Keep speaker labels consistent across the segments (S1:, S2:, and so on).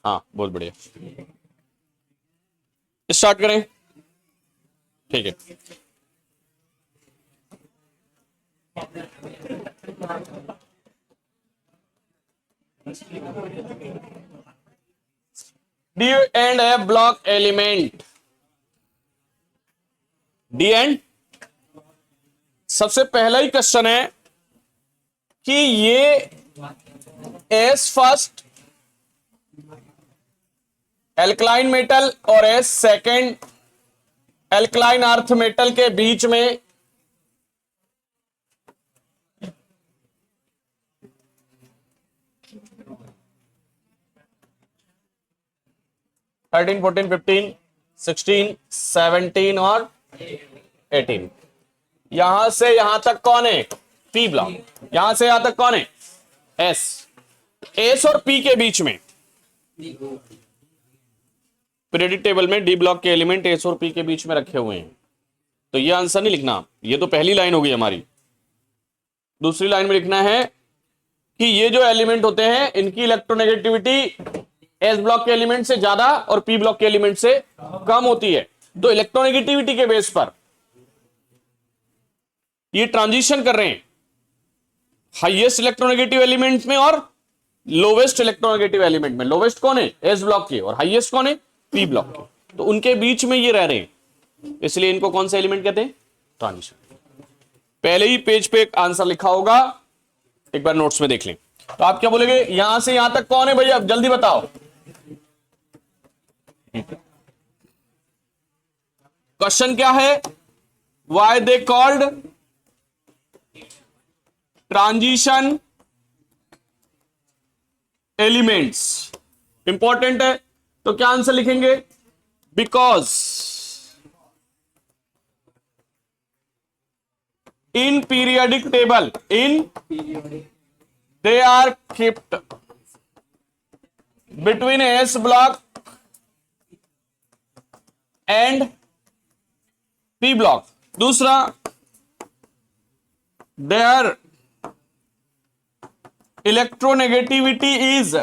S1: हाँ बहुत बढ़िया, स्टार्ट करें। ठीक है, D and F block element, D and, सबसे पहला ही क्वेश्चन है कि ये एस फर्स्ट एल्कलाइन मेटल और S second alkaline earth metal के बीच में 13, 14, 15, 16, 17 और 18, यहां से यहां तक कौन है? P block. यहां से यहां तक कौन है? एस। एस और पी के बीच में पीरियोडिक टेबल में डी ब्लॉक के एलिमेंट एस और पी के बीच में रखे हुए हैं, तो ये आंसर नहीं लिखना, ये तो पहली लाइन होगी हमारी। दूसरी लाइन में लिखना है कि ये जो एलिमेंट होते हैं इनकी इलेक्ट्रोनेगेटिविटी एस ब्लॉक के एलिमेंट से ज्यादा और पी ब्लॉक के एलिमेंट से कम होती है। तो इलेक्ट्रोनेगेटिविटी के बेस पर ये ट्रांजिशन कर रहे हैं हाईएस्ट इलेक्ट्रोनेगेटिव एलिमेंट में और लोवेस्ट इलेक्ट्रोनेगेटिव एलिमेंट में। लोवेस्ट कौन है? एस ब्लॉक के, और हाईएस्ट कौन है? पी ब्लॉक के। तो उनके बीच में ये रह रहे हैं, इसलिए इनको कौन सा एलिमेंट कहते हैं? ट्रांजिशन। पहले ही पेज पे एक आंसर लिखा होगा, एक बार नोट्स में देख लें। तो आप क्या बोलेंगे? यहां से यहां तक कौन है भैया? जल्दी बताओ। क्वेश्चन क्या है? Why they called transition elements. Important है, तो क्या आंसर लिखेंगे? Because in periodic table they are kept between S block and P block. दूसरा, their electronegativity is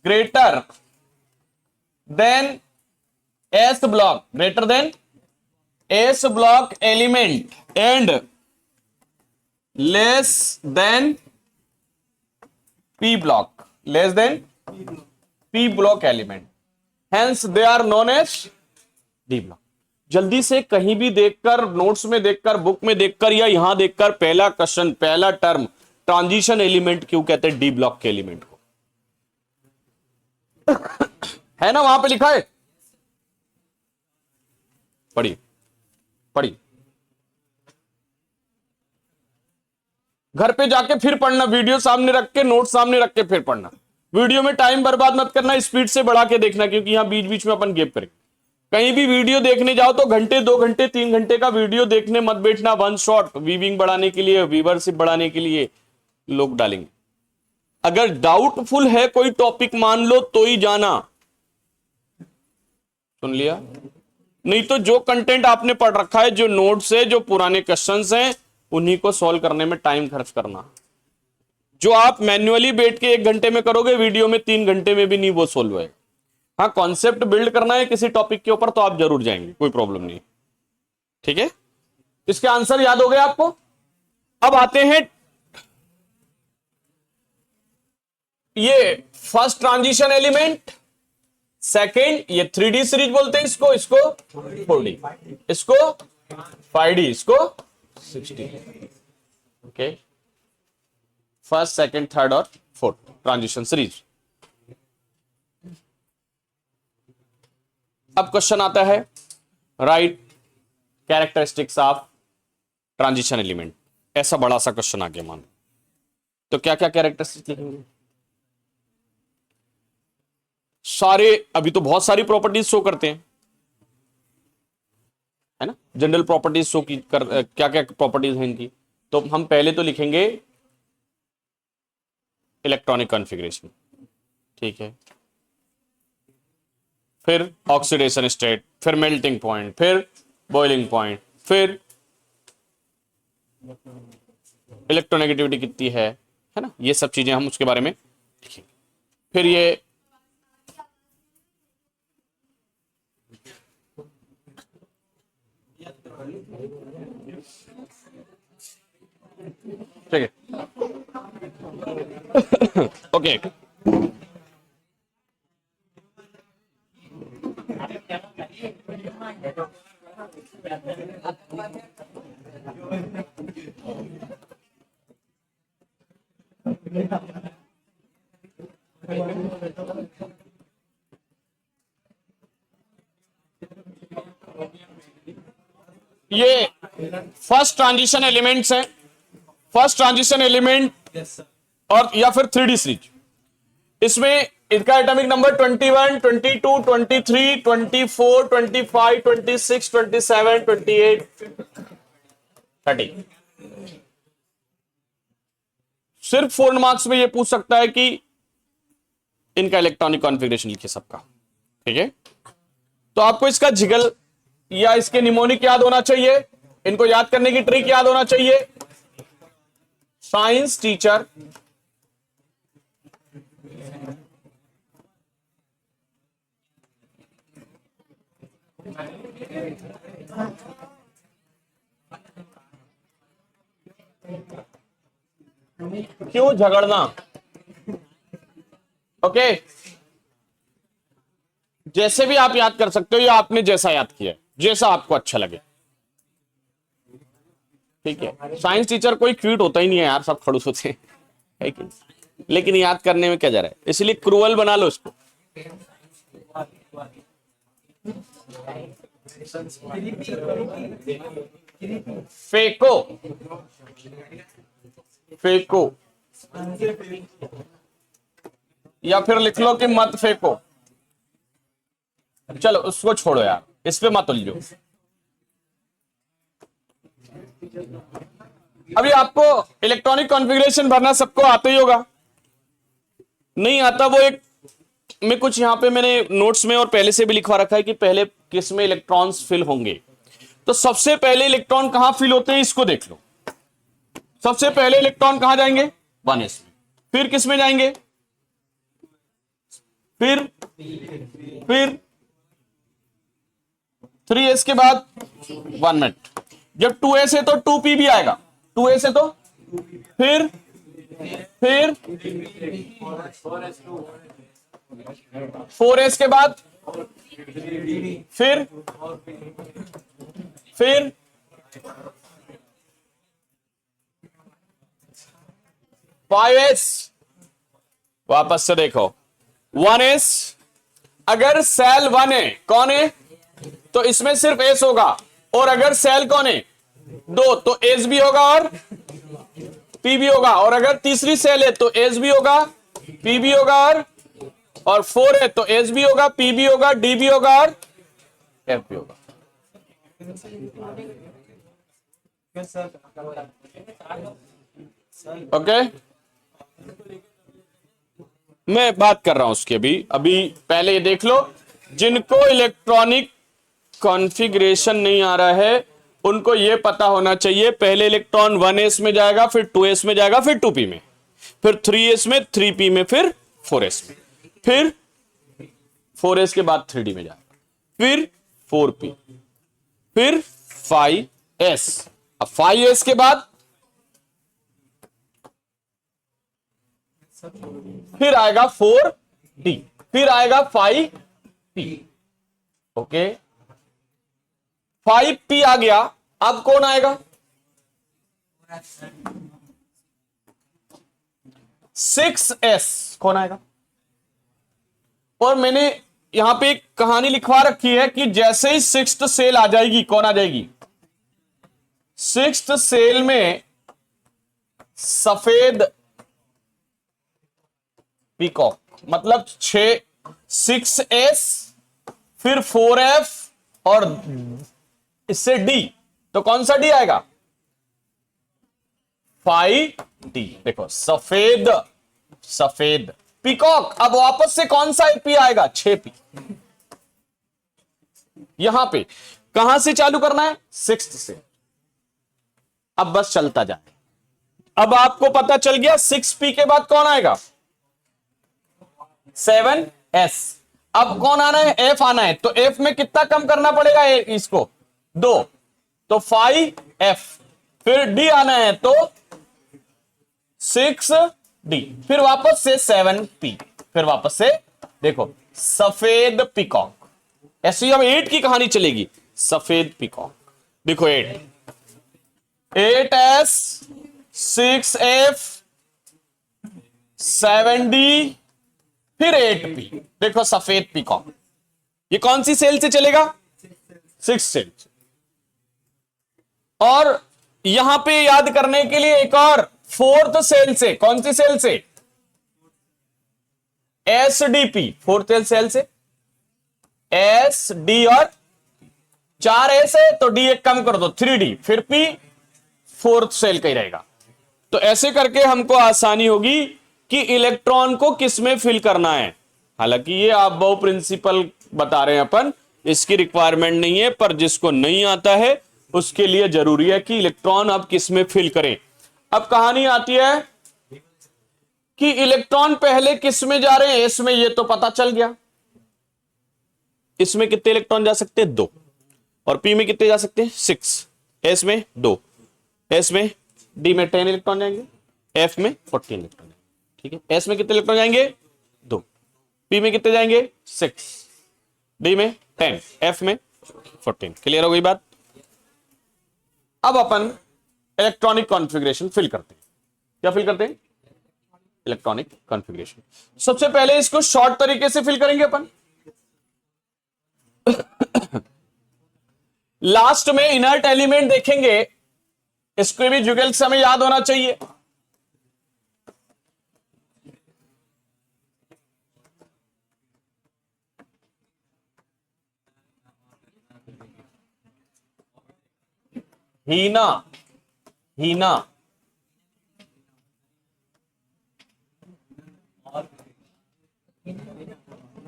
S1: greater than S block, greater than S block element and less than P block, less than P block element, hence they are known as D block. जल्दी से कहीं भी देखकर, notes में देखकर, book में देखकर या यहां देखकर पहला क्वेश्चन, पहला टर्म ट्रांजिशन एलिमेंट क्यों कहते हैं डी ब्लॉक के एलिमेंट को? है ना, वहां पे लिखा है, पढ़िए पढ़िए, घर पे जाके फिर पढ़ना, वीडियो सामने रख के, नोट सामने रख के फिर पढ़ना। वीडियो में टाइम बर्बाद मत करना, स्पीड से बढ़ा के देखना, क्योंकि यहां बीच बीच में अपन गैप करेंगे। कहीं भी वीडियो देखने जाओ तो घंटे, 2 घंटे, 3 घंटे का वीडियो देखने मत बैठना। वन शॉट, वीविंग बढ़ाने के लिए, व्यूवरशिप बढ़ाने के लिए लोग डालेंगे। अगर डाउटफुल है कोई टॉपिक, मान लो, तो ही जाना। सुन लिया? नहीं तो जो कंटेंट आपने पढ़ रखा है, जो नोट्स है, जो पुराने क्वेश्चंस हैं, उन्हीं को सॉल्व करने में टाइम खर्च करना। जो आप मैन्युअली बैठ के 1 घंटे में करोगे, वीडियो में 3 घंटे में भी नहीं वो सॉल्व है। हाँ, कॉन्सेप्ट बिल्ड करना है किसी टॉपिक के ऊपर तो आप जरूर जाएंगे, कोई प्रॉब्लम नहीं। ठीक है, इसके आंसर याद हो गए आपको? अब आते हैं, ये फर्स्ट ट्रांजिशन एलिमेंट, सेकेंड, ये 3D सीरीज बोलते हैं इसको, इसको 4D, इसको 5D, इसको 60। ओके, फर्स्ट, सेकेंड, थर्ड और फोर्थ ट्रांजिशन सीरीज। अब क्वेश्चन आता है, right characteristics of transition element. ऐसा बड़ा सा क्वेश्चन आ गया मान, तो क्या क्या कैरेक्टरिस्टिक्स लिखेंगे? सारे, अभी तो बहुत सारी प्रॉपर्टीज शो करते हैं, है ना, जनरल प्रॉपर्टीज शो की क्या क्या प्रॉपर्टीज हैं इनकी। तो हम पहले तो लिखेंगे इलेक्ट्रॉनिक कॉन्फ़िगरेशन, ठीक है, फिर ऑक्सीडेशन स्टेट, फिर मेल्टिंग पॉइंट, फिर बॉइलिंग पॉइंट, फिर इलेक्ट्रोनेगेटिविटी कितनी है ना, ये सब चीजें हम उसके बारे में लिखेंगे। फिर ये ठीक है। ओके ये फर्स्ट ट्रांजिशन एलिमेंट्स हैं, फर्स्ट ट्रांजिशन एलिमेंट और या फिर 3D सीरीज। इसमें इसका एटॉमिक नंबर 21, 22, 23, 24, 25, 26, 27, 28, 30। सिर्फ 4 मार्क्स में ये पूछ सकता है कि इनका इलेक्ट्रॉनिक कॉन्फ़िगरेशन लिखिए सबका, ठीक है। तो आपको इसका जिगल या इसके निमोनिक याद होना चाहिए, इनको याद करने की ट्रिक याद होना चाहिए। साइंस टीचर क्यों झगड़ना, ओके। जैसे भी आप याद कर सकते हो या आपने जैसा याद किया, जैसा आपको अच्छा लगे, ठीक है। साइंस टीचर कोई क्यूट होता ही नहीं है यार, सब खड़ूस होते हैं, है कि नहीं? लेकिन याद करने में क्या जा रहा है, इसलिए क्रूअल बना लो इसको। फेको, फेको या फिर लिख लो कि मत फेंको। चलो उसको छोड़ो यार, इस पे मत उलझो। अभी आपको इलेक्ट्रॉनिक कॉन्फ़िगरेशन भरना सबको आता ही होगा, नहीं आता वो एक में कुछ यहां पे मैंने नोट्स में और पहले से भी लिखवा रखा है कि पहले किस में इलेक्ट्रॉन्स फिल होंगे। तो सबसे पहले इलेक्ट्रॉन कहां फिल होते हैं इसको देख लो। सबसे पहले इलेक्ट्रॉन कहां जाएंगे, 1s में। फिर किस में जाएंगे, फिर 3s के बाद 1 मिनट। जब 2s है तो 2p भी आएगा, 2s है तो फिर 4s के बाद फिर 5s। वापस से देखो 1s। अगर सेल 1 है, कौन है, तो इसमें सिर्फ s होगा, और अगर सेल कौन है 2 तो s भी होगा और p भी होगा, और अगर तीसरी सेल है तो s भी होगा p भी होगा और 4 है तो s भी होगा p भी होगा d भी होगा और f भी होगा। ओके मैं बात कर रहा हूं उसके अभी पहले ये देख लो, जिनको इलेक्ट्रॉनिक कॉन्फ़िगरेशन नहीं आ रहा है उनको यह पता होना चाहिए पहले इलेक्ट्रॉन 1s में जाएगा, फिर 2s में जाएगा, फिर 2p में, फिर 3s में, 3p में, फिर 4s में, फिर 4s के बाद 3d में जाएगा, फिर 4p, फिर 5s। अब 5s के बाद फिर आएगा 4d, फिर आएगा 5p। ओके 5p आ गया, अब कौन आएगा 6s, कौन आएगा। और मैंने यहां पे एक कहानी लिखवा रखी है कि जैसे ही 6th सेल आ जाएगी, कौन आ जाएगी 6th सेल में सफेद पीकॉक, मतलब 6s फिर 4f और इससे d, तो कौन सा d आएगा 5d। देखो सफेद सफेद पीकॉक। अब वापस से कौन सा p आएगा 6p। यहां पे कहां से चालू करना है 6th से। अब बस चलता जाए। अब आपको पता चल गया 6p के बाद कौन आएगा 7s। अब कौन आना है, f आना है, तो f में कितना कम करना पड़ेगा इसको, 2, तो 5f। फिर d आना है तो 6d, फिर वापस से 7p, फिर वापस से देखो सफेद पिकॉक। ऐसे ही अब 8 की कहानी चलेगी, सफेद पिकॉक। देखो 8s 6f 7d फिर 8p। देखो सफेद पिकॉक, ये कौन सी सेल से चलेगा, 6 सेल। और यहां पे याद करने के लिए एक और 4th सेल से, कौन सी सेल से, SDP, 4th सेल से S D, और 4s है तो D एक कम कर दो 3D, फिर P 4th सेल का ही रहेगा। तो ऐसे करके हमको आसानी होगी कि इलेक्ट्रॉन को किस में फिल करना है। हालांकि ये आप बहु प्रिंसिपल बता रहे हैं अपन, इसकी रिक्वायरमेंट नहीं है, पर जिसको नहीं आता है उसके लिए जरूरी है कि इलेक्ट्रॉन अब किस में फिल करें। अब कहानी आती है कि इलेक्ट्रॉन पहले किस में जा रहे हैं, इसमें, ये तो पता चल गया। इसमें कितने इलेक्ट्रॉन जा सकते हैं, 2, और पी में कितने जा सकते हैं, 6, एस में 2, एस में, डी में 10 इलेक्ट्रॉन जाएंगे, एफ में 14 इलेक्ट्रॉन जाएंगे। ठीक है, एस में कितने इलेक्ट्रॉन जाएंगे, 2, पी में कितने जाएंगे, 6, डी में 10, एफ में 14। क्लियर हो गई बात। अब अपन इलेक्ट्रॉनिक कॉन्फ़िगरेशन फिल करते हैं। क्या फिल करते हैं, इलेक्ट्रॉनिक कॉन्फ़िगरेशन। सबसे पहले इसको शॉर्ट तरीके से फिल करेंगे अपन। लास्ट में इनर्ट एलिमेंट देखेंगे, इसको भी जुगल से हमें याद होना चाहिए। हीना, हीना,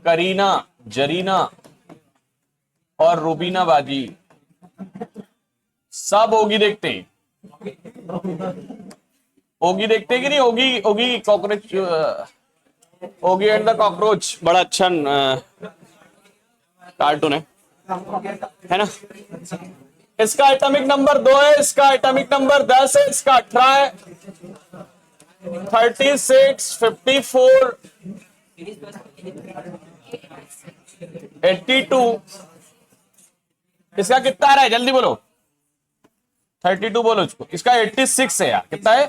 S1: करीना, जरीना और रूबीना बाजी, सब होगी देखते हैं। होगी देखते हैं कि नहीं, होगी, होगी कॉकरोच, होगी एंड द कॉकरोच, बड़ा अच्छा कार्टून है ना। इसका एटॉमिक नंबर 2 है, इसका एटॉमिक नंबर 10 है, इसका 18 है, 36, 54, 82। इसका कितना आ रहा है, जल्दी बोलो, 32 बोलो इसको। इसका 86 है यार, कितना है,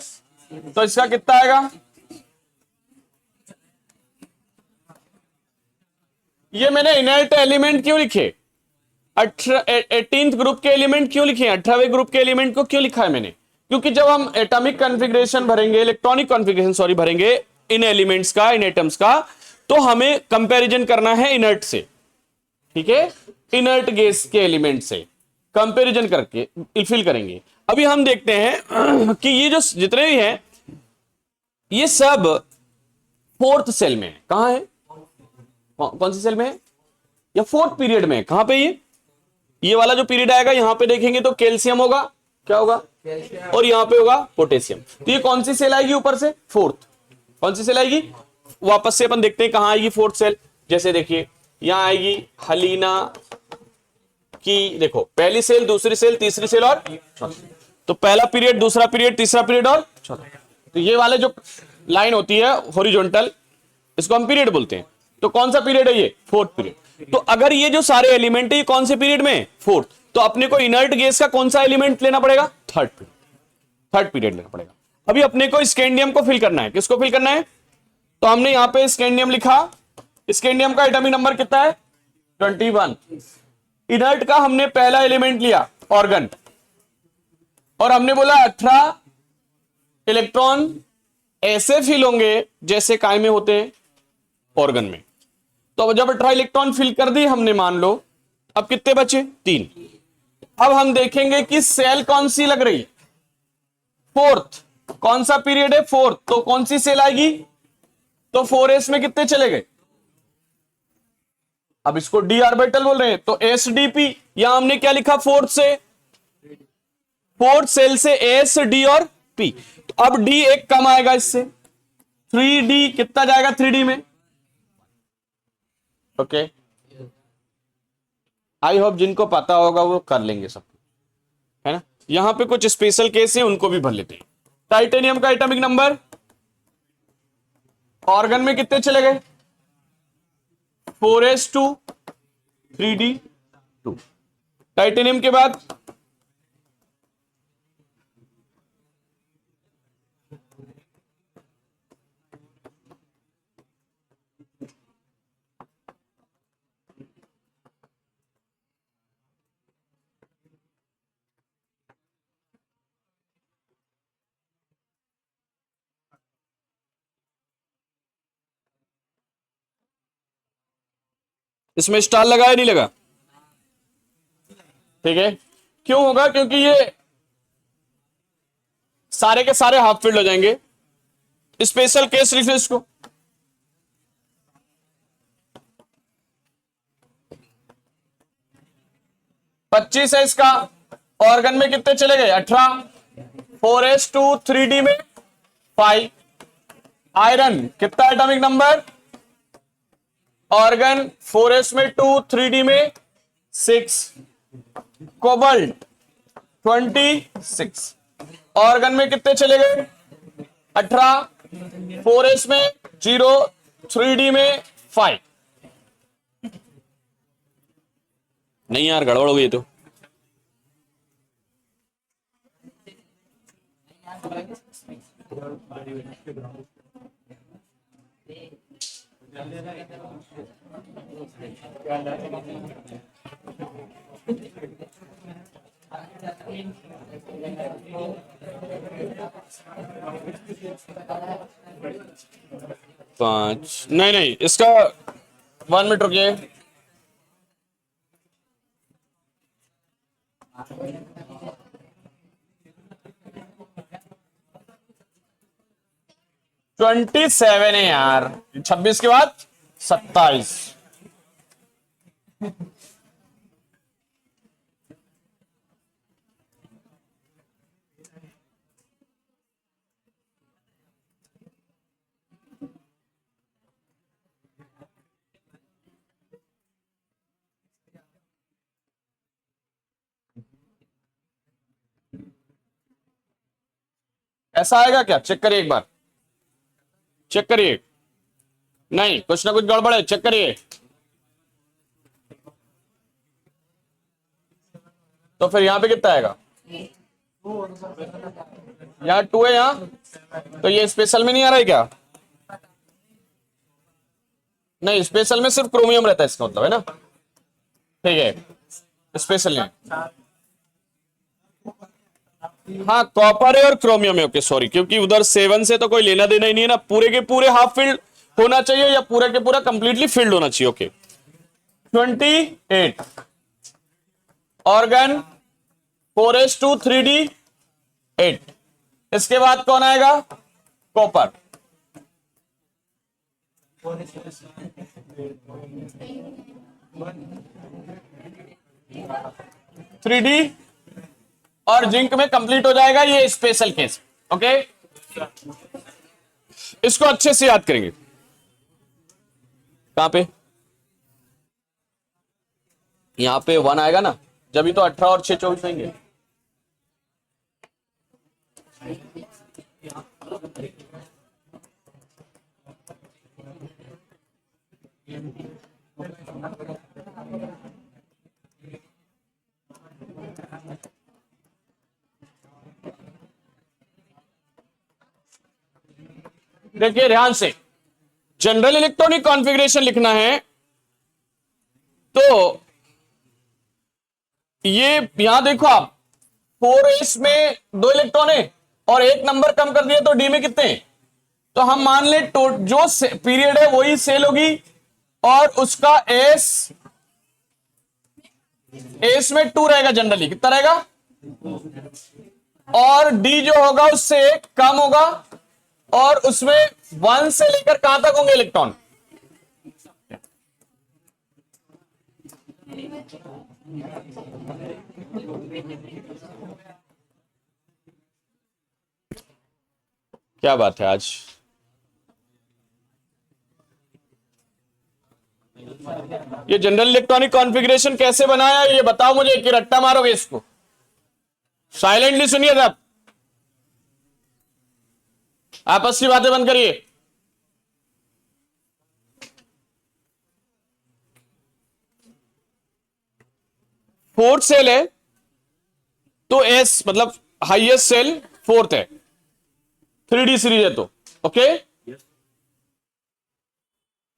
S1: तो इसका कितना आएगा, ये मैंने इनर्ट एलिमेंट क्यों लिखे, 18th ग्रुप के एलिमेंट क्यों लिखे, 18वें ग्रुप के एलिमेंट को क्यों लिखा है मैंने, क्योंकि जब हम एटॉमिक कॉन्फ़िगरेशन भरेंगे, इलेक्ट्रॉनिक कॉन्फ़िगरेशन सॉरी भरेंगे इन एलिमेंट्स का, इन एटम्स का, तो हमें कंपैरिजन करना है इनर्ट से। ठीक है, इनर्ट गैस के एलिमेंट से कंपैरिजन करके फिल करेंगे। अभी हम देखते हैं कि ये जो जितने भी हैं ये सब 4th सेल में है। कहां है, कौन सी सेल में है, या 4th पीरियड में है। कहां पे, ये वाला जो पीरियड आएगा यहां पे देखेंगे तो कैल्शियम होगा, क्या होगा, और यहां पे होगा पोटेशियम। तो ये कौन सी सेल आएगी ऊपर से, 4th। कौन सी सेल आएगी, वापस से अपन देखते हैं कहां आएगी 4th सेल। जैसे देखिए यहां आएगी हलीना की, देखो पहली सेल, दूसरी सेल, तीसरी सेल और चौथी। तो पहला पीरियड, दूसरा पीरियड, तीसरा पीरियड और चौथा। तो ये वाले जो लाइन होती है हॉरिजॉन्टल, इसको हम पीरियड बोलते हैं। तो कौन सा पीरियड है ये, 4th पीरियड। तो अगर ये जो सारे एलिमेंट है ये कौन से पीरियड में, 4th, तो अपने को इनर्ट गैस का कौन सा एलिमेंट लेना पड़ेगा, 3rd पीरियड लेना पड़ेगा। अभी अपने को स्कैंडियम को फिल करना है। किसको फिल करना है, तो हमने यहां पे स्कैंडियम लिखा। स्कैंडियम का एटॉमिक नंबर कितना है, 21। इनर्ट का हमने पहला एलिमेंट लिया ऑर्गन, और हमने बोला 18 इलेक्ट्रॉन ऐसे फिल होंगे जैसे काय में होते हैं, ऑर्गन में। तो जब 18 इलेक्ट्रॉन फिल कर दी हमने, मान लो, अब कितने बचे, 3। अब हम देखेंगे कि सेल कौन सी लग रही, 4th। कौन सा पीरियड है, 4th, तो कौन सी सेल आएगी, तो 4s में कितने चले गए। अब इसको d ऑर्बिटल बोल रहे हैं, तो sdp, यहां हमने क्या लिखा, 4th से, 4th सेल से s, d और p। तो अब d एक कम आएगा इससे, 3d कितना जाएगा 3d में, ओके, आई होप जिनको पता होगा वो कर लेंगे सब, है ना। यहां पे कुछ स्पेशल केस है, उनको भी भर लेते हैं। टाइटेनियम का एटॉमिक नंबर ऑर्गन में कितने चले गए? 4s2 3d2। टाइटेनियम के बाद इसमें स्टार लगा या नहीं लगा? ठीक है, क्यों होगा? क्योंकि ये सारे के सारे हाफ फील्ड हो जाएंगे। स्पेशल केस लिख लो इसको। पच्चीस है इसका, ऑर्गन में कितने चले गए? 18। 4s2 3d में 5। आयरन कितना एटॉमिक नंबर? ऑर्गन 4s में 2, 3d में 6। कोबाल्ट 26, ऑर्गन में कितने चले गए? 18। 4s में 0, 3d में 5। नहीं यार, गड़बड़ हो गई तो। पांच नहीं नहीं, इसका 1 मिनट रुकिए। ट्वेंटी 27 है यार, 26 के बाद 27। ऐसा आएगा क्या? चेक करिए एक बार, चेक करिए। नहीं, कुछ ना कुछ गड़बड़ है, चेक करिए। तो फिर यहां पे कितना आएगा? यहाँ 2 है यहाँ, तो ये स्पेशल में नहीं आ रहा है क्या? नहीं, स्पेशल में सिर्फ क्रोमियम रहता है, इसका मतलब, है ना। ठीक है, स्पेशल नहीं। हाँ, कॉपर है और क्रोमियम है। ओके सॉरी, क्योंकि उधर 7 से तो कोई लेना देना ही नहीं है ना, पूरे के पूरे हाफ फील्ड होना चाहिए या पूरा के पूरा कंप्लीटली फील्ड होना चाहिए। Okay, 28 organ 4s2 3d8। इसके बाद कौन आएगा? कॉपर। थ्री डी और जिंक में कंप्लीट हो जाएगा ये स्पेशल केस। ओके, इसको अच्छे से याद करेंगे। कहां पे? यहां पे 1 आएगा ना, जब भी तो 18 और 6 24 होंगे। देखिए ध्यान से, जनरल इलेक्ट्रॉनिक कॉन्फ़िगरेशन लिखना है तो ये यहां देखो आप, 4s में 2 इलेक्ट्रॉन है और एक नंबर कम कर दिया तो डी में कितने? तो हम मान ले जो पीरियड है वही सेल होगी और उसका एस में 2 रहेगा। जनरली कितना रहेगा? और डी जो होगा उससे कम होगा और उसमें 1 से लेकर कहां तक होंगे इलेक्ट्रॉन? क्या बात है आज। ये जनरल इलेक्ट्रॉनिक कॉन्फ़िगरेशन कैसे बनाया ये बताओ मुझे, कि रट्टा मारोगे इसको? साइलेंटली सुनिए सब, आपस की बातें बंद करिए। फोर्थ सेल है तो एस मतलब हाईएस्ट सेल फोर्थ है, 3D सीरीज है तो ओके।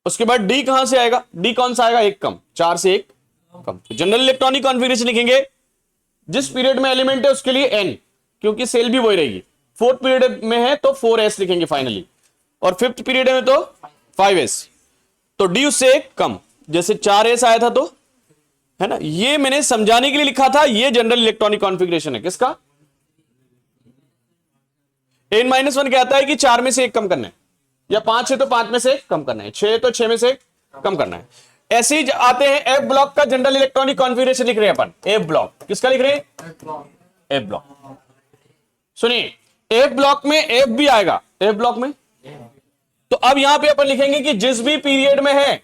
S1: उसके बाद डी कहां से आएगा? डी कौन सा आएगा? एक कम, 4 से 1 कम। जनरल इलेक्ट्रॉनिक कॉन्फ़िगरेशन लिखेंगे जिस पीरियड में एलिमेंट है उसके लिए एन, क्योंकि सेल भी वही रहेगी। फोर्थ पीरियड में है तो 4s लिखेंगे फाइनली, और फिफ्थ पीरियड में तो 5s, तो डी उससे एक कम। जैसे 4s आया था तो, है ना, ये मैंने समझाने के लिए लिखा था। ये जनरल इलेक्ट्रॉनिक कॉन्फ़िगरेशन है किसका? n-1 कहता है कि 4 में से 1 कम करना है, या 5 है तो 5 में से 1 कम करना है, 6 है तो 6 में से 1 कम करना है। ऐसे ही आते हैं एफ ब्लॉक का जनरल इलेक्ट्रॉनिक कॉन्फ़िगरेशन लिख रहे हैं अपन। एफ ब्लॉक किसका लिख रहे हैं? F block. सुनिए, एफ ब्लॉक में एफ भी आएगा, एफ ब्लॉक में। तो अब यहां पे अपन लिखेंगे कि जिस भी पीरियड में है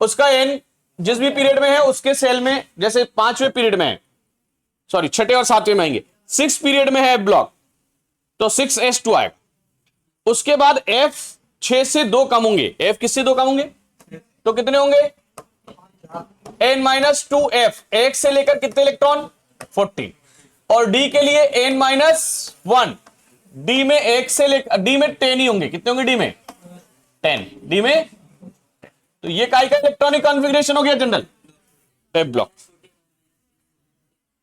S1: उसका एन, जिस भी पीरियड में है उसके सेल में, जैसे 5वें पीरियड में है, सॉरी 6ठे और 7वें में आएंगे, 6 पीरियड में है एफ ब्लॉक तो 6s2 आएगा। उसके बाद f 6 से 2 कम होंगे, f किससे 2 कम होंगे तो कितने होंगे? n-2f, 1 से लेकर कितने इलेक्ट्रॉन? 14। और d के लिए n-1, d में 1 से लेकर, d में 10 ही होंगे। कितने होंगे d में? 10, d में। तो ये काय का इलेक्ट्रॉनिक कॉन्फ़िगरेशन हो गया जनरल एफ ब्लॉक।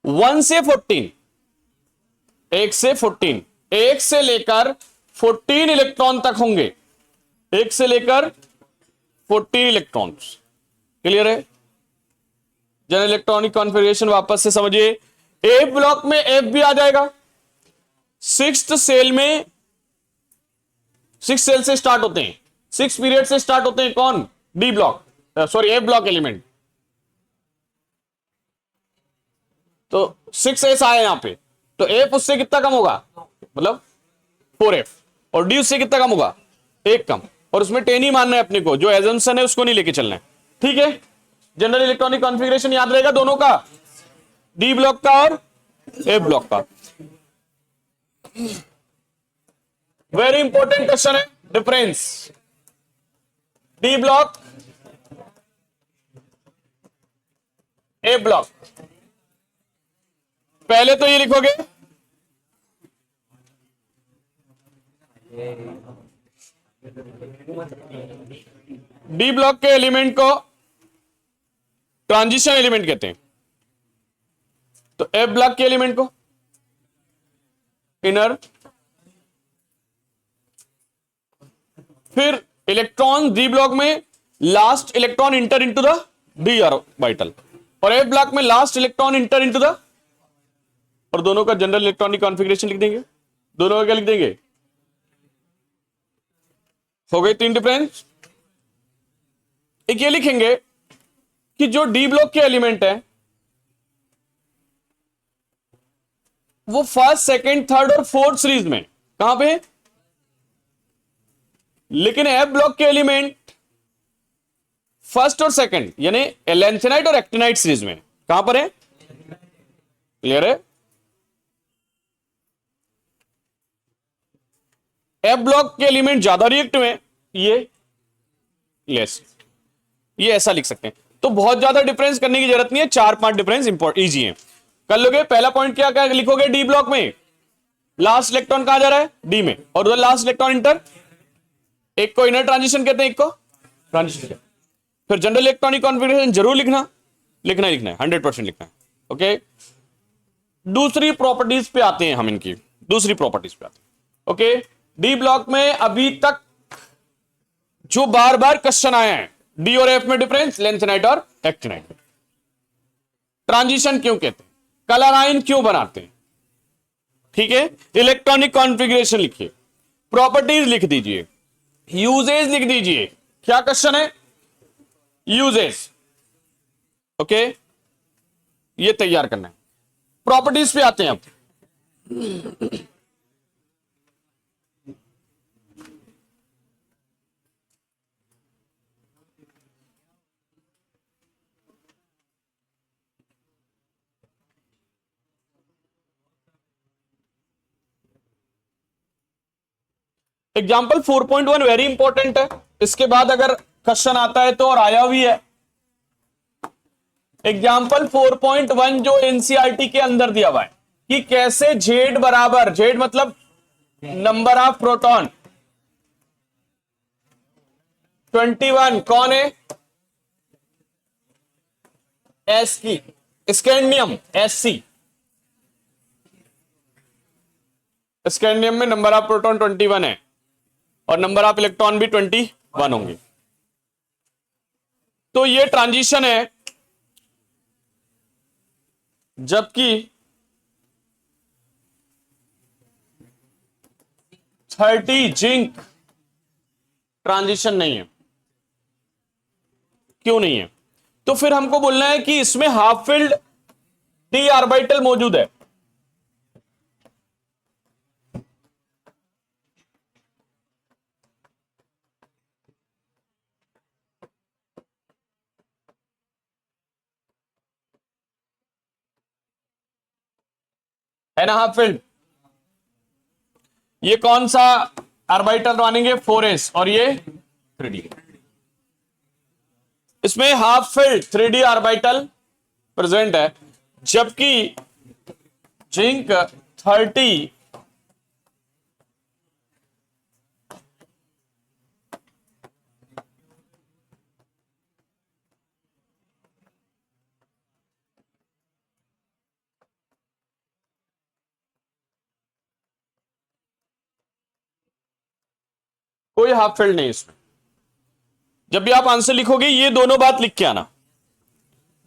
S1: 1 से 14, 1 से 14, 1 से लेकर 14 इलेक्ट्रॉन तक होंगे, 1 से लेकर 14 इलेक्ट्रॉन्स। क्लियर है? जनरल इलेक्ट्रॉनिक कॉन्फ़िगरेशन वापस से समझिए। एफ ब्लॉक में एफ भी आ जाएगा, 6th सेल में, 6 सेल से स्टार्ट होते हैं, 6 पीरियड से स्टार्ट होते हैं। कौन? D block, sorry F block element. तो 6s आया यहां पे, तो एफ उससे कितना कम होगा? मतलब 4f, और डी उससे कितना कम होगा? 1 कम। और उसमें 10 ही मानना है अपने को, जो एजम्पशन है उसको नहीं लेके चलना है। ठीक है, जनरल इलेक्ट्रॉनिक कॉन्फ़िगरेशन याद रहेगा दोनों का, डी ब्लॉक का और एफ ब्लॉक का। वेरी इंपॉर्टेंट क्वेश्चन है, डिफरेंस डी ब्लॉक ए ब्लॉक। पहले तो ये लिखोगे डी ब्लॉक के एलिमेंट को ट्रांजिशन एलिमेंट कहते हैं, तो एफ ब्लॉक के एलिमेंट को इनर। फिर इलेक्ट्रॉन डी ब्लॉक में last electron inter into the D orbital, और एफ ब्लॉक में last electron inter into the, और दोनों का जनरल इलेक्ट्रॉनिक कॉन्फ़िगरेशन लिख देंगे। दोनों का क्या लिख देंगे? हो गए 3 डिफरेंस। एक ये लिखेंगे कि जो डी ब्लॉक के एलिमेंट है वो फर्स्ट, सेकंड, थर्ड और फोर्थ सीरीज में कहां पे है, लेकिन एफ ब्लॉक के एलिमेंट फर्स्ट और सेकंड यानी लैंथेनाइट और एक्टिनाइट सीरीज में कहां पर है? क्लियर है? एफ ब्लॉक के एलिमेंट ज्यादा रिएक्टिव है, ये लेस, ये ऐसा लिख सकते हैं। तो बहुत ज्यादा डिफरेंस करने की जरूरत नहीं है, 4-5 डिफरेंस इंपॉर्टेंट इजी है, कर लोगे। पहला पॉइंट क्या क्या लिखोगे? डी ब्लॉक में लास्ट इलेक्ट्रॉन कहां जा रहा है? डी में, और उधर लास्ट इलेक्ट्रॉन इंटर, एक को इनर ट्रांजिशन कहते हैं, एक को ट्रांजिशन। फिर जनरल इलेक्ट्रॉनिक कॉन्फ़िगरेशन जरूर लिखना, लिखना ही लिखना है, 100% लिखना है। ओके, दूसरी प्रॉपर्टीज पे आते हैं हम, इनकी दूसरी प्रॉपर्टीज पे आते हैं। ओके, डी ब्लॉक में अभी तक जो बार बार क्वेश्चन आया है, डी और एफ में डिफरेंस, लेंथेनाइट और एक्टिनाइट। ट्रांजिशन क्यों कहते हैं, कलर आयन क्यों बनाते हैं, ठीक है। इलेक्ट्रॉनिक कॉन्फ़िगरेशन लिखिए, प्रॉपर्टीज लिख दीजिए, यूजेज लिख दीजिए। क्या क्वेश्चन है? यूजेज। ओके, ये तैयार करना है। प्रॉपर्टीज पे आते हैं अब। एग्जाम्पल 4.1 वेरी इंपॉर्टेंट है, इसके बाद अगर क्वेश्चन आता है तो, और आया भी है। एग्जाम्पल 4.1 जो एनसीईआरटी के अंदर दिया हुआ है कि कैसे जेड बराबर, जेड मतलब नंबर ऑफ प्रोटॉन 21 कौन है, एस की, स्कैंडियम एससी, स्कैंडियम में नंबर ऑफ प्रोटॉन 21 है और नंबर ऑफ इलेक्ट्रॉन भी 21 होंगे। तो ये ट्रांजिशन है जबकि 30 जिंक ट्रांजिशन नहीं है। क्यों नहीं है? तो फिर हमको बोलना है कि इसमें हाफ फिल्ड डी ऑर्बिटल मौजूद है। है ना हाफ फील्ड? ये कौन सा ऑर्बिटल मानेंगे? 4s और ये 3d। इसमें half field 3d orbital present है जबकि जिंक 30 कोई हाफ फील्ड नहीं इसमें। जब भी आप आंसर लिखोगे ये दोनों बात लिख के आना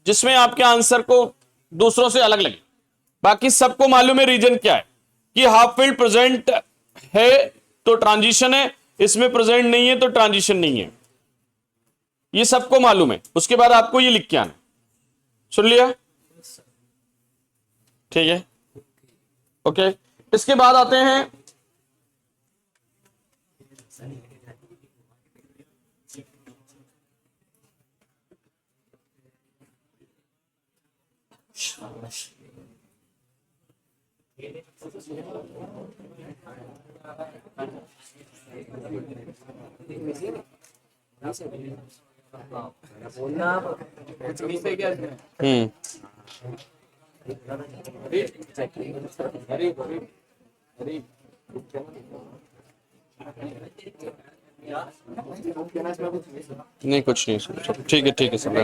S1: जिसमें आपके आंसर को दूसरों से अलग लगे। बाकी सबको मालूम है रीजन क्या है कि हाफ फील्ड प्रेजेंट है तो ट्रांजिशन है, इसमें प्रेजेंट नहीं है तो ट्रांजिशन नहीं है। ये सबको मालूम है। उसके बाद आपको ये लिख के आना। सुन लिया? ठीक है, ओके। इसके बाद आते हैं नहीं कुछ नहीं, सब ठीक है सब।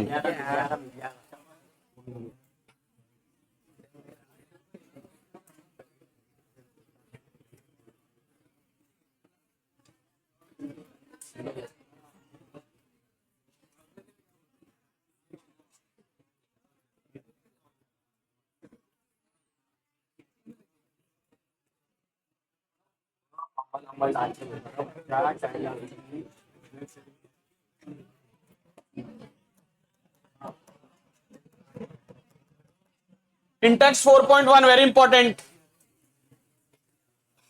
S1: Index 4.1 very important.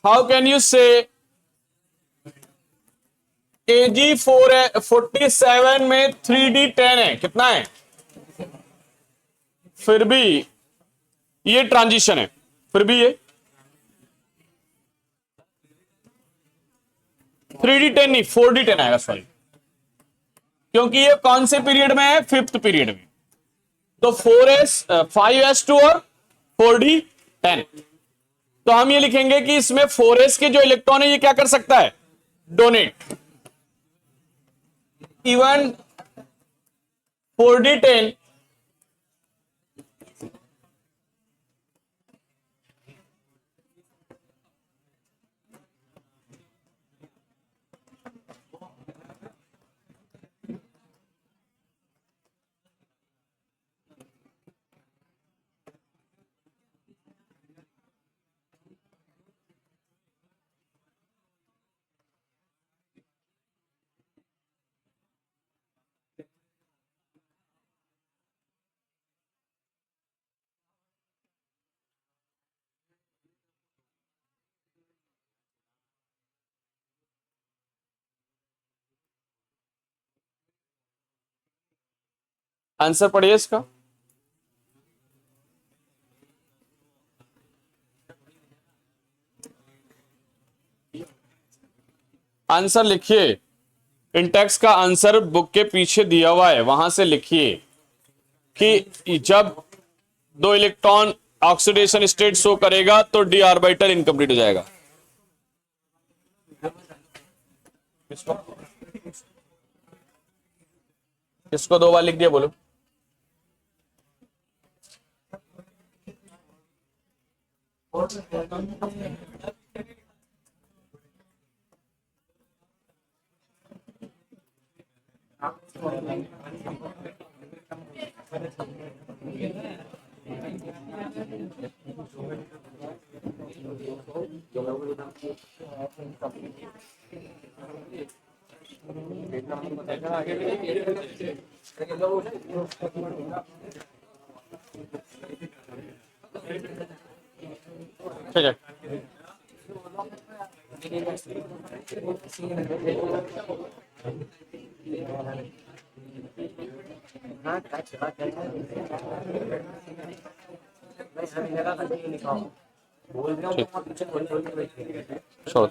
S1: How can you say AG 47 में 3D 10 है? कितना है? फिर भी ये ट्रांजिशन है, फिर भी ये 3D 10 नहीं 4D 10 आएगा, सॉरी, क्योंकि ये कौन से पीरियड में है? 5th पीरियड में। तो 4s 5s2 और 4d 10। तो हम ये लिखेंगे कि इसमें 4s के जो इलेक्ट्रॉन है ये क्या कर सकता है? डोनेट। इवन 4d 10 आंसर पढ़िए इसका। आंसर लिखिए, इंटेक्स का आंसर बुक के पीछे दिया हुआ है, वहां से लिखिए कि जब 2 इलेक्ट्रॉन ऑक्सीडेशन स्टेट शो करेगा तो डी ऑर्बिटल इनकम्प्लीट हो जाएगा। किसको 2 बार लिख दिया बोलो। ठीक है, छोड़।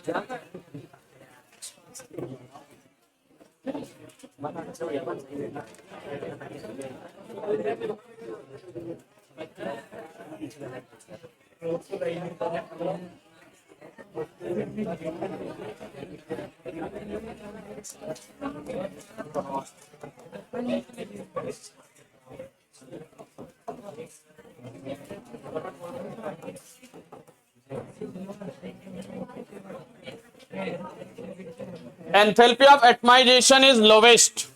S1: Enthalpy of atomisation is lowest.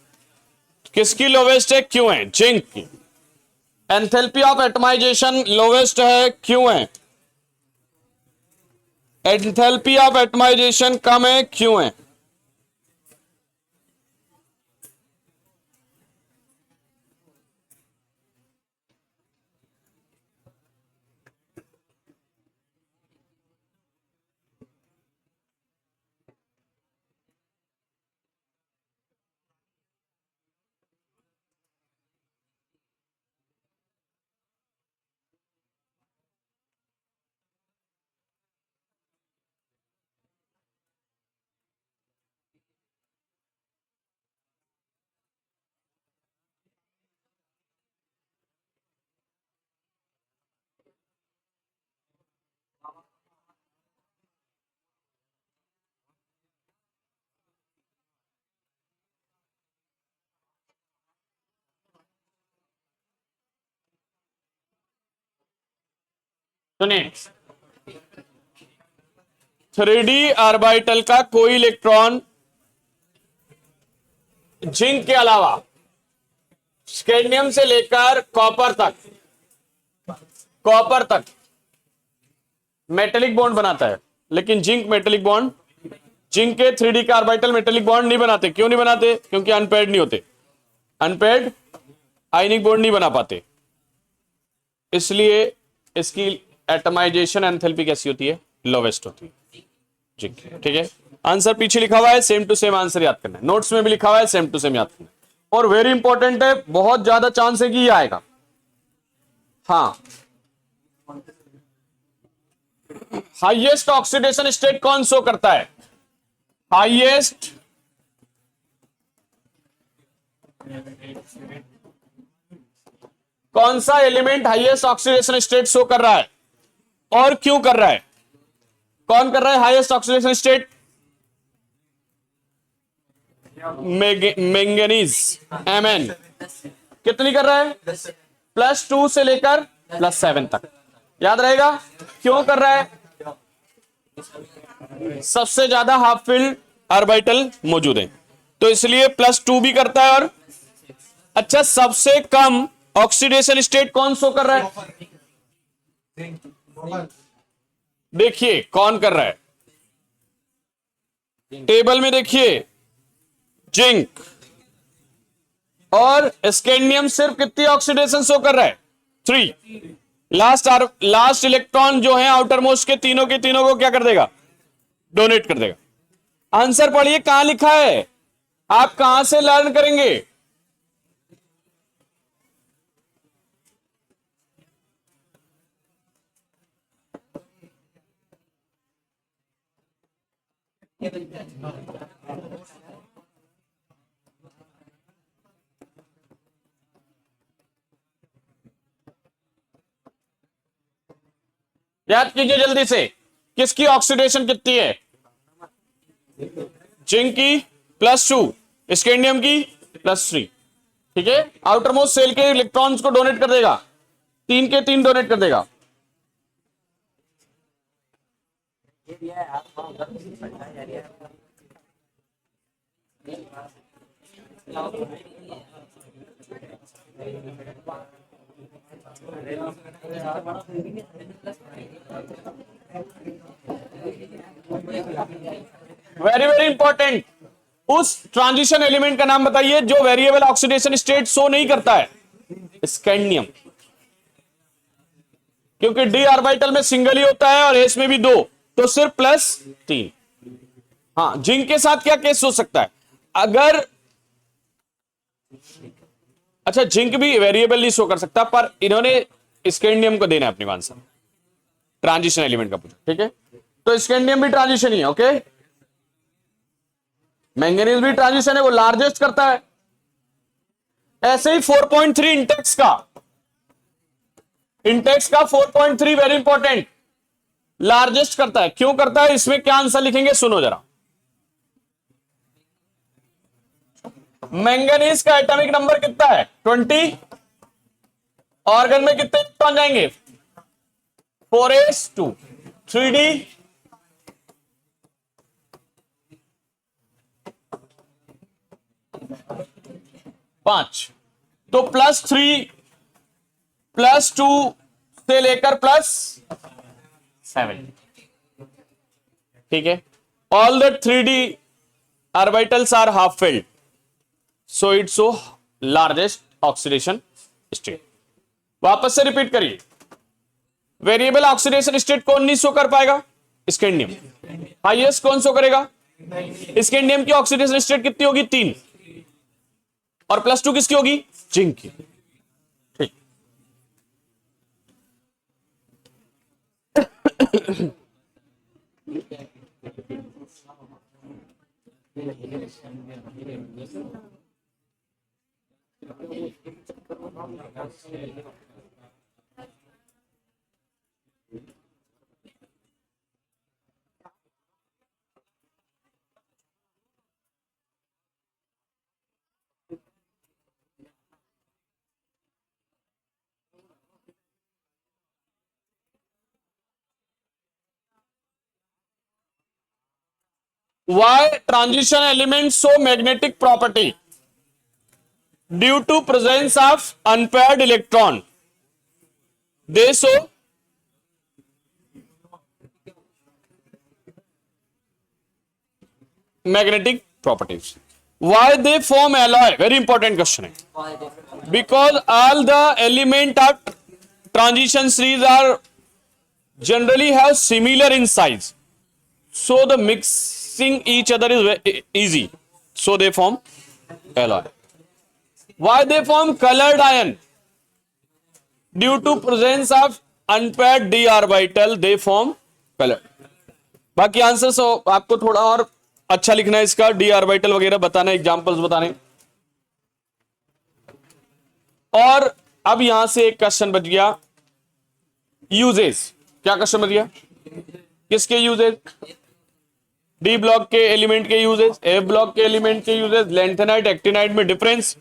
S1: किसकी लोवेस्ट है? क्यों है? जिंक की। एंथैल्पी ऑफ एटमाइजेशन लोवेस्ट है, क्यों है? एंथैल्पी ऑफ एटमाइजेशन कम है, क्यों है? सुनिए, 3d ऑर्बिटल का कोई इलेक्ट्रॉन जिंक के अलावा स्कैंडियम से लेकर कॉपर तक मेटेलिक बॉन्ड बनाता है, लेकिन जिंक मेटेलिक बॉन्ड, जिंक के 3d का ऑर्बिटल मेटेलिक बॉन्ड नहीं बनाते। क्यों नहीं बनाते? क्योंकि अनपेयर्ड नहीं होते, अनपेयर्ड आयनिक बॉन्ड नहीं बना पाते, इसलिए इसकी एटमाइजेशन एंथैल्पी कैसी होती है? लोवेस्ट होती है। ठीक है, आंसर पीछे लिखा हुआ है, सेम टू सेम आंसर याद करना है, नोट्स में भी लिखा हुआ है, सेम टू सेम याद करना है। और वेरी इंपॉर्टेंट है, बहुत ज्यादा चांस है कि ये आएगा। हाँ, हाईएस्ट ऑक्सीडेशन स्टेट कौन शो करता है? हाईएस्ट कौन सा element highest oxidation state show कर रहा है और क्यों कर रहा है? कौन कर रहा है highest oxidation state? Manganese, Mn। कितनी कर रहा है? +2 से लेकर +7 तक। याद रहेगा क्यों कर रहा है? सबसे ज्यादा हाफ फिल्ड ऑर्बिटल मौजूद है, तो इसलिए +2 भी करता है। और अच्छा, सबसे कम ऑक्सीडेशन स्टेट कौन शो कर रहा है? देखिए कौन कर रहा है, टेबल में देखिए, जिंक और स्कैंडियम सिर्फ कितनी ऑक्सीडेशन शो कर रहा है? 3। लास्ट इलेक्ट्रॉन जो है आउटर मोस्ट के तीनों को क्या कर देगा? डोनेट कर देगा। आंसर पढ़िए, कहां लिखा है, आप कहां से लर्न करेंगे? याद कीजिए जल्दी से, किसकी ऑक्सीडेशन कितनी है? जिंक की +2, स्कैंडियम की +3। ठीक है, आउटर मोस्ट सेल के इलेक्ट्रॉन्स को डोनेट कर देगा, 3 के 3 डोनेट कर देगा। वेरी वेरी इंपॉर्टेंट, उस ट्रांजिशन एलिमेंट का नाम बताइए जो वेरिएबल ऑक्सीडेशन स्टेट शो नहीं करता है। स्कैंडियम, क्योंकि डी ऑर्बिटल में सिंगल ही होता है और एस में भी 2, तो सिर्फ +3। हाँ, जिंक के साथ क्या केस हो सकता है? अगर, अच्छा जिंक भी वेरिएबल नहीं शो कर सकता, पर इन्होंने स्कैंडियम को देना है अपनी आंसर, ट्रांजिशन एलिमेंट का पूछा। ठीक है, तो स्कैंडियम भी ट्रांजिशन ही है। ओके, मैंगनीज भी ट्रांजिशन है, वो लार्जेस्ट करता है। ऐसे ही 4.3 इंटेक्स का 4.3 वेरी इंपॉर्टेंट, लार्जेस्ट करता है। क्यों करता है, इसमें क्या आंसर लिखेंगे सुनो जरा। मैंगनीज का एटॉमिक नंबर कितना है? 20। ऑर्गन में कितने इलेक्ट्रॉन जाएंगे? 4s2। 3d 5, तो +3 +2 से लेकर +7। ठीक है, all the 3d orbitals are half filled, so it's so largest oxidation state. वापस से रिपीट करिए, वेरिएबल ऑक्सीडेशन स्टेट कौन नहीं शो कर पाएगा? स्कैंडियम। हाईएस्ट कौन शो करेगा? स्कैंडियम की ऑक्सीडेशन स्टेट कितनी होगी? 3, और +2 किसकी होगी? जिंक की। ठीक, why transition elements show magnetic property? Due to presence of unpaired electron, they show magnetic properties. Why they form alloy? Very important question है. Because all the element of transition series are generally have similar in size, so the mixing each other is easy, so they form alloy. Why they form colored ion? Due to presence of unpaired d orbital, they form colored. बाकी answer आपको थोड़ा और अच्छा लिखना है, इसका D orbital वगैरह बताना, एग्जांपल्स बताने। और अब यहां से एक क्वेश्चन बच गया, यूजेस। क्या क्वेश्चन बच गया? किसके यूजेस? डी ब्लॉक के एलिमेंट के यूजेस, ए ब्लॉक के एलिमेंट के यूजेस, लेंथेनाइट एक्टिनाइट में डिफरेंस,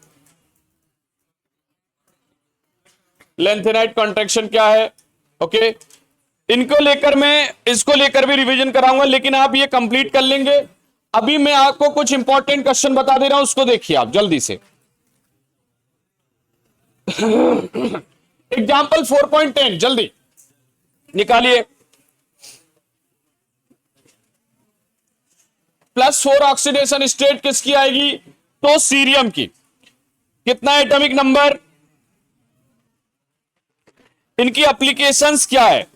S1: लेंथेनाइट कॉन्ट्रैक्शन क्या है। ओके, इनको लेकर मैं इसको लेकर भी रिवीजन कराऊंगा, लेकिन आप ये कंप्लीट कर लेंगे। अभी मैं आपको कुछ इंपॉर्टेंट क्वेश्चन बता दे रहा हूं, उसको देखिए आप जल्दी से। एग्जाम्पल 4.10 जल्दी निकालिए। +4 ऑक्सीडेशन स्टेट किसकी आएगी? तो सीरियम की। कितना एटॉमिक नंबर? इनकी एप्लीकेशंस क्या है?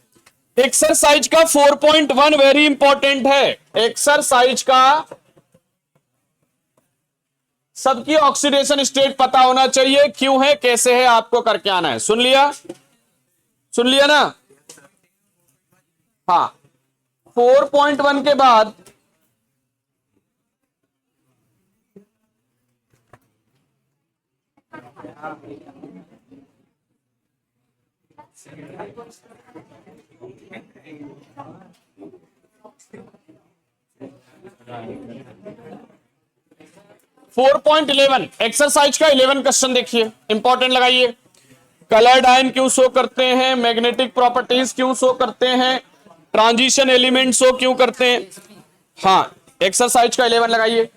S1: एक्सरसाइज का 4.1 वेरी इंपॉर्टेंट है। एक्सरसाइज का सबकी ऑक्सीडेशन स्टेट पता होना चाहिए, क्यों है कैसे है आपको करके आना है। सुन लिया? सुन लिया ना? हाँ, 4.1 के बाद 4.11 एक्सरसाइज का 11 क्वेश्चन देखिए, इंपॉर्टेंट लगाइए। कलर्ड आयन क्यों शो करते हैं, मैग्नेटिक प्रॉपर्टीज क्यों शो करते हैं, ट्रांजिशन एलिमेंट शो क्यों करते हैं। हाँ, एक्सरसाइज का 11 लगाइए।